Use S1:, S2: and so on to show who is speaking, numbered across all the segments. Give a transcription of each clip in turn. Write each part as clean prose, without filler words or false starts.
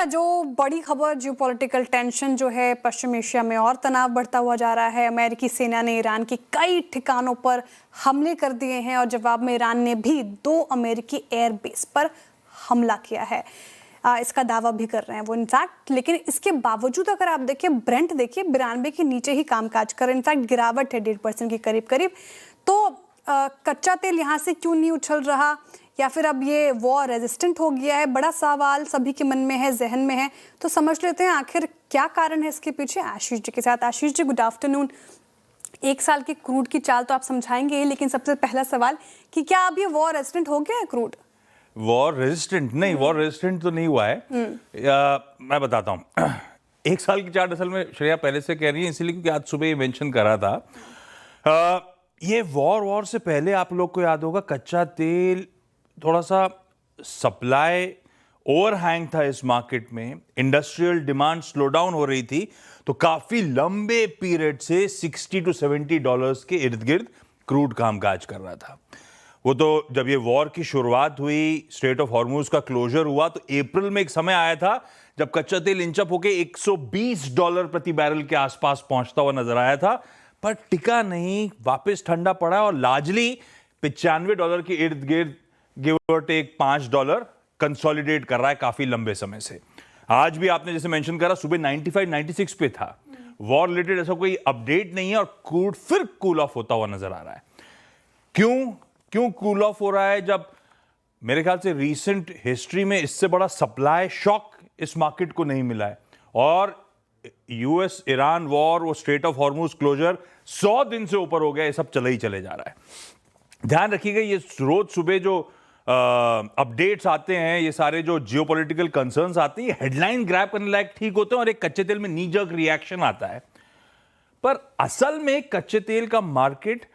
S1: अच्छा, जो बड़ी खबर जियोपॉलिटिकल टेंशन जो है पश्चिम एशिया में और तनाव बढ़ता हुआ जा रहा है। अमेरिकी सेना ने ईरान के कई ठिकानों पर हमले कर दिए हैं और जवाब में ईरान ने भी 2 अमेरिकी एयरबेस पर हमला किया है। इसका दावा भी कर रहे हैं वो इनफैक्ट। लेकिन इसके बावजूद अगर आप देखिए ब्रेंट देखिए 92 के नीचे ही कामकाज कर, इनफैक्ट गिरावट है 1.5% के करीब। तो कच्चा तेल यहाँ से क्यों नहीं उछल रहा, या फिर अब ये वॉर रेजिस्टेंट हो गया है? बड़ा सवाल सभी के मन में है, जहन में है। तो समझ लेते हैं आखिर क्या कारण है इसके पीछे। आशीष जी के साथ। Ashish ji, good afternoon. 1 साल के क्रूड की चाल तो आप समझाएंगे ही, लेकिन सबसे पहला सवाल कि क्या अब ये वॉर रेजिस्टेंट हो गया है क्रूड?
S2: वॉर रेजिस्टेंट नहीं, वॉर रेजिस्टेंट तो नहीं हुआ है। मैं बताता हूँ 1 साल की चार्ट असल में श्रेया पहले से कह रही है, इसीलिए क्योंकि आज सुबह ये मेंशन करा था। ये वॉर से पहले आप लोग को याद होगा कच्चा तेल थोड़ा सा सप्लाई ओवरहैंग था इस मार्केट में, इंडस्ट्रियल डिमांड स्लो डाउन हो रही थी, तो काफी लंबे पीरियड से $60 to $70 के इर्द गिर्द क्रूड कामकाज कर रहा था। वो तो जब ये वॉर की शुरुआत हुई, स्ट्रेट ऑफ हॉर्मुज का क्लोजर हुआ, तो अप्रैल में एक समय आया था जब कच्चा तेल इंचअप होके $120 प्रति बैरल के आसपास पहुंचता हुआ नजर आया था, पर टिका नहीं, वापस ठंडा पड़ा और लार्जली $95 के इर्द गिर्द गिव और टेक $5 कंसोलिडेट कर रहा है काफी लंबे समय से। आज भी आपने जैसे मेंशन करा सुबह 95-96 पे था। वॉर रिलेटेड ऐसा कोई अपडेट नहीं है और क्रूड फिर कूल ऑफ होता हुआ नजर आ रहा है। क्यों कूल ऑफ हो रहा है, जब मेरे ख्याल से रीसेंट हिस्ट्री में इससे बड़ा सप्लाई शॉक इस मार्केट को नहीं मिला है। और यूएस ईरान वॉर, वो स्ट्रेट ऑफ हॉर्मुज क्लोजर 100 दिन से ऊपर हो गया, ये सब चला ही चले जा रहा है। ध्यान रखिएगा, ये रोज सुबह जो अपडेट्स आते हैं, ये सारे जो जियोपॉलिटिकल कंसर्न्स आते हैं, ये हेडलाइन ग्रैब करने लायक ठीक होते हैं और एक कच्चे तेल में नी जर्क रिएक्शन आता है, पर असल में कच्चे तेल का मार्केट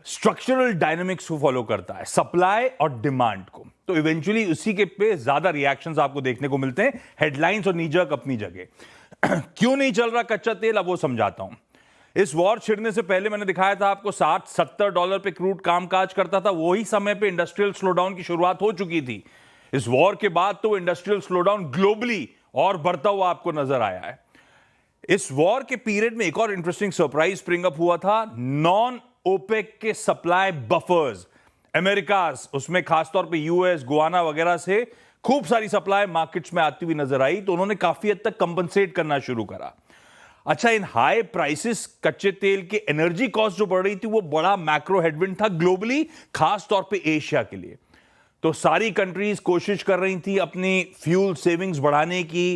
S2: स्ट्रक्चरल डायनामिक्स को फॉलो करता है, सप्लाई और डिमांड को। तो इवेंचुअली उसी के पे ज्यादा रिएक्शंस आपको देखने को मिलते हैं। हेडलाइंस और नी जर्क अपनी जगह। क्यों नहीं चल रहा कच्चा तेल, अब वो समझाता हूं। इस वॉर छिड़ने से पहले मैंने दिखाया था आपको $60-70 पे क्रूड कामकाज करता था। वही समय पे इंडस्ट्रियल स्लोडाउन की शुरुआत हो चुकी थी। इस वॉर के बाद तो इंडस्ट्रियल स्लोडाउन ग्लोबली और बढ़ता हुआ आपको नजर आया है। इस वॉर के पीरियड में एक और इंटरेस्टिंग सरप्राइज स्प्रिंग अप हुआ था। नॉन ओपेक के सप्लाई बफर्स, अमेरिकास, उसमें खासतौर पे यूएस, गुआना वगैरह से खूब सारी सप्लाई मार्केट्स में आती हुई नजर आई, तो उन्होंने काफी हद तक कंपनसेट करना शुरू करा। अच्छा, इन हाई प्राइसेस कच्चे तेल के एनर्जी कॉस्ट जो बढ़ रही थी, वो बड़ा मैक्रो हेडविंड था ग्लोबली, खास तौर पे एशिया के लिए। तो सारी कंट्रीज कोशिश कर रही थी अपनी फ्यूल सेविंग्स बढ़ाने की,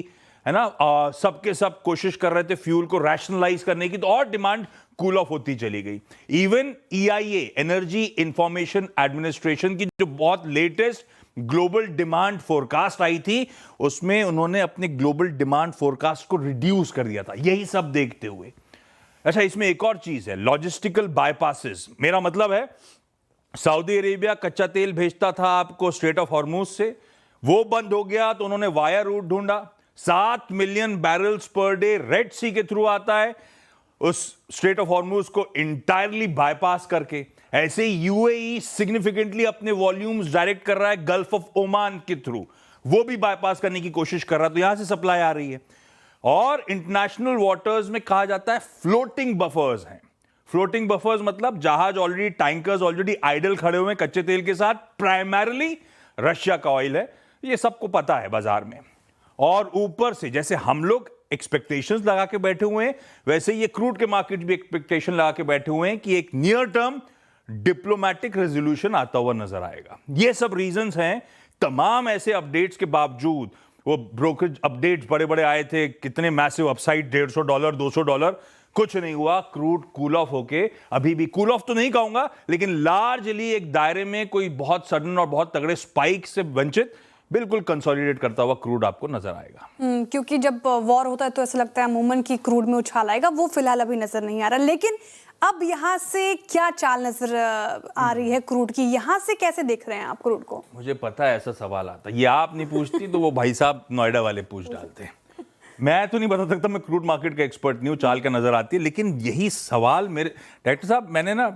S2: है ना, सबके सब कोशिश कर रहे थे फ्यूल को रैशनलाइज करने की, तो और डिमांड कूल ऑफ होती चली गई। Even EIA, energy information administration की जो बहुत लेटेस्ट ग्लोबल डिमांड फोरकास्ट आई थी, उसमें उन्होंने अपने ग्लोबल डिमांड फोरकास्ट को रिड्यूस कर दिया था, यही सब देखते हुए। अच्छा, इसमें एक और चीज है, लॉजिस्टिकल बाईपासेस। मेरा मतलब है सऊदी अरेबिया कच्चा तेल भेजता था आपको स्ट्रेट ऑफ हॉर्मुज से, वो बंद हो गया, तो उन्होंने वाया रूट ढूंढा। 7 million barrels per day Red Sea के थ्रू आता है, उस स्ट्रेट ऑफ हॉर्मुज को इंटायरली बाईपास करके। ऐसे ही UAE सिग्निफिकेंटली अपने वॉल्यूम्स डायरेक्ट कर रहा है गल्फ ऑफ ओमान के थ्रू, वो भी बाईपास करने की कोशिश कर रहा है, तो यहां से सप्लाई आ रही है। और इंटरनेशनल वाटर्स में कहा जाता है फ्लोटिंग बफर्स हैं। फ्लोटिंग बफर्स मतलब जहाज ऑलरेडी, टैंकर्स ऑलरेडी आइडल खड़े हुए हैं कच्चे तेल के साथ, प्राइमरीली रशिया का ऑयल है, ये सबको पता है बाजार में। और ऊपर से जैसे हम लोग एक्सपेक्टेशंस लगा के बैठे हुए हैं, वैसे ये क्रूड के मार्केट भी एक्सपेक्टेशन लगा के बैठे हुए हैं कि एक नियर टर्म डिप्लोमेटिक रेजोल्यूशन आता हुआ नजर आएगा। ये सब रीजंस हैं। तमाम ऐसे अपडेट्स के बावजूद, वो ब्रोकरेज अपडेट्स बड़े बड़े आए थे, कितने मैसिव अपसाइड, $150 $200, कुछ नहीं हुआ। क्रूड कूल ऑफ होके, अभी भी कूल ऑफ तो नहीं कहूंगा, लेकिन लार्जली एक दायरे में, कोई बहुत सडन और बहुत तगड़े स्पाइक से वंचित, बिल्कुल कंसोलिडेट करता हुआ क्रूड आपको नजर आएगा।
S1: क्योंकि जब वॉर होता है तो ऐसा लगता है अमूमन की क्रूड में उछाल आएगा, वो फिलहाल अभी नजर नहीं आ रहा। लेकिन अब यहाँ से क्या चाल नजर आ रही है क्रूड की, यहाँ से कैसे देख रहे हैं आप क्रूड को?
S2: मुझे पता है ऐसा सवाल आता, ये आप नहीं पूछती तो वो भाई साहब नोएडा वाले पूछ डालते हैं। मैं तो नहीं बता सकता, मैं क्रूड मार्केट का एक्सपर्ट नहीं हूँ, चाल का नजर आती है। लेकिन यही सवाल मेरे डायरेक्टर साहब, मैंने ना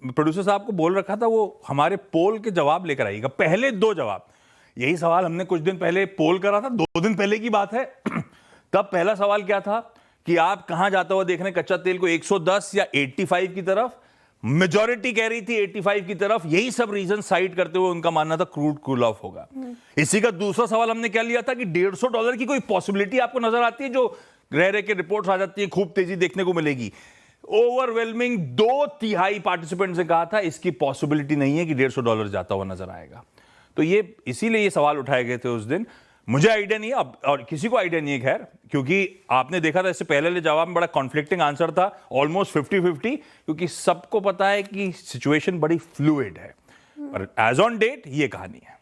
S2: प्रोड्यूसर साहब को बोल रखा था, वो हमारे पोल के जवाब लेकर आइएगा, पहले 2 जवाब। यही सवाल हमने कुछ दिन पहले पोल करा था, 2 दिन पहले की बात है। तब पहला सवाल क्या था कि आप कहां जाता हुआ देख रहे हैं कच्चा तेल को, 110 या 85 की तरफ? मेजॉरिटी कह रही थी 85 की तरफ। यही सब रीजन साइड करते हुए उनका मानना था क्रूड कूल ऑफ होगा। इसी का दूसरा सवाल हमने क्या लिया था कि $150 की कोई पॉसिबिलिटी आपको नजर आती है? जो रह रहे के रिपोर्ट्स आ जाती है, खूब तेजी देखने को मिलेगी। ओवरवेलमिंग 2/3 पार्टिसिपेंट्स ने कहा था इसकी पॉसिबिलिटी नहीं है कि $150 जाता हुआ नजर आएगा। तो ये इसीलिए ये सवाल उठाए गए थे उस दिन। मुझे आइडिया नहीं है अब, और किसी को आइडिया नहीं है खैर, क्योंकि आपने देखा था इससे पहले वाले जवाब में बड़ा कॉन्फ्लिक्टिंग आंसर था, ऑलमोस्ट 50-50, क्योंकि सबको पता है कि सिचुएशन बड़ी फ्लूइड है। पर एज ऑन डेट ये कहानी है।